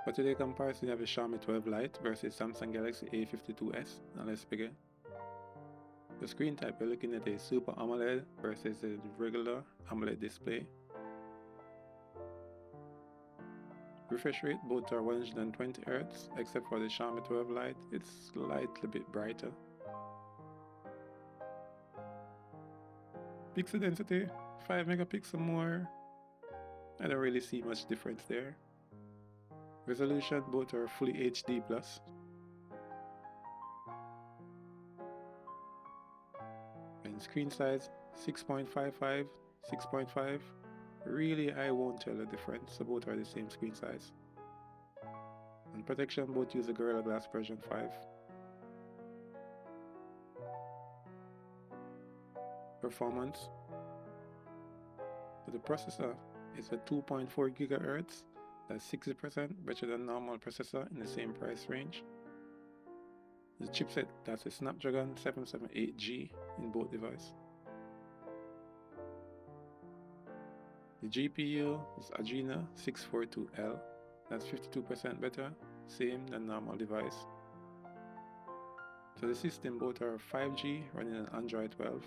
For today's comparison, you have the Xiaomi 12 Lite versus Samsung Galaxy A52s. Now let's begin. The screen type, you're looking at a Super AMOLED versus a regular AMOLED display. Refresh rate, both are 120Hz, except for the Xiaomi 12 Lite, it's slightly bit brighter. Pixel density, 5 megapixel more. I don't really see much difference there. Resolution, both are fully HD+. And screen size, 6.55, 6.5. Really, I won't tell the difference, so both are the same screen size. And protection, both use a Gorilla Glass version 5. Performance. So the processor is a 2.4 GHz, that's 60% better than normal processor in the same price range. The chipset, that's a Snapdragon 778G in both devices. The GPU is Adreno 642L, that's 52% better, same than normal device. So the system, both are 5G running on Android 12.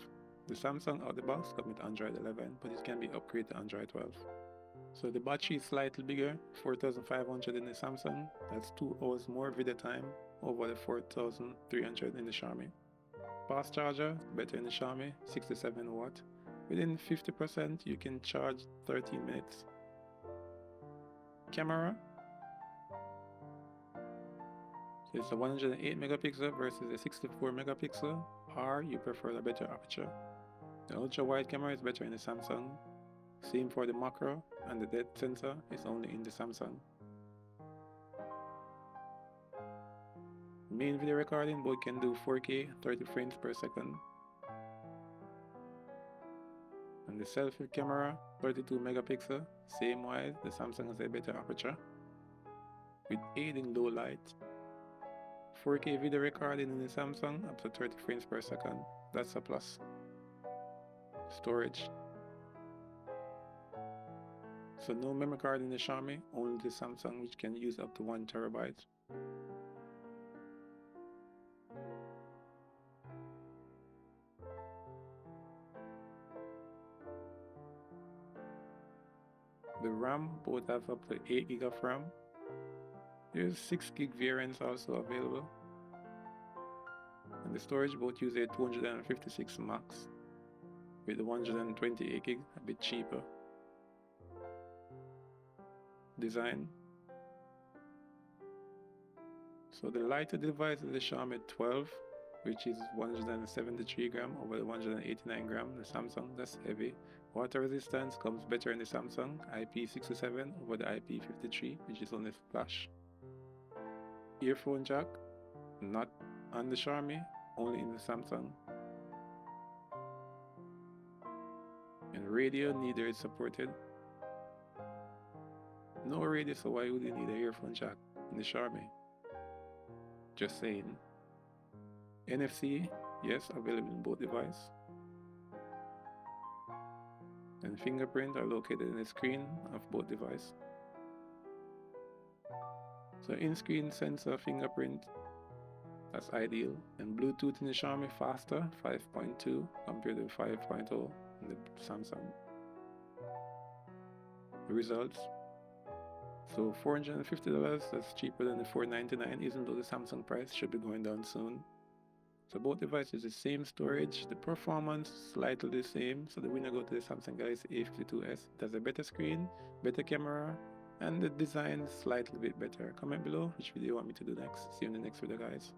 The Samsung out the box comes with Android 11, but it can be upgraded to Android 12. So the battery is slightly bigger, 4500 in the Samsung, that's 2 hours more video time over the 4300 in the Xiaomi. Fast charger, better in the Xiaomi, 67 watt. Within 50% you can charge 13 minutes. Camera, so it's a 108 megapixel versus a 64 megapixel, or you prefer a better aperture. The ultra wide camera is better in the Samsung. Same for the macro, and the depth sensor is only in the Samsung. Main video recording, both can do 4K 30 frames per second. And the selfie camera, 32 megapixel, same wise, the Samsung has a better aperture with aid in low light. 4K video recording in the Samsung up to 30 frames per second, that's a plus. Storage, so no memory card in the Xiaomi, only the Samsung, which can use up to 1 terabyte. The RAM, both have up to 8 GB of RAM. There's 6 GB variants also available. And the storage, both use a 256 max, with the 128 GB a bit cheaper. Design. So the lighter device is the Xiaomi 12, which is 173 gram over the 189 gram. The Samsung, that's heavy. Water resistance comes better in the Samsung, IP67 over the IP53, which is only splash. Earphone jack, not on the Xiaomi, only in the Samsung. And radio, neither is supported. No radio, so why would you need an earphone jack in the Xiaomi? Just saying. NFC, yes, available in both devices. And fingerprint are located in the screen of both devices. So in-screen sensor fingerprint, that's ideal. And Bluetooth in the Xiaomi faster, 5.2 compared to 5.0 in the Samsung. The results. So $450, that's cheaper than the $499, even though the Samsung price should be going down soon. So both devices the same storage, the performance slightly the same, so the winner go to the Samsung Galaxy A52s. It has a better screen, better camera, and the design slightly bit better. Comment below which video you want me to do next. See you in the next video, guys.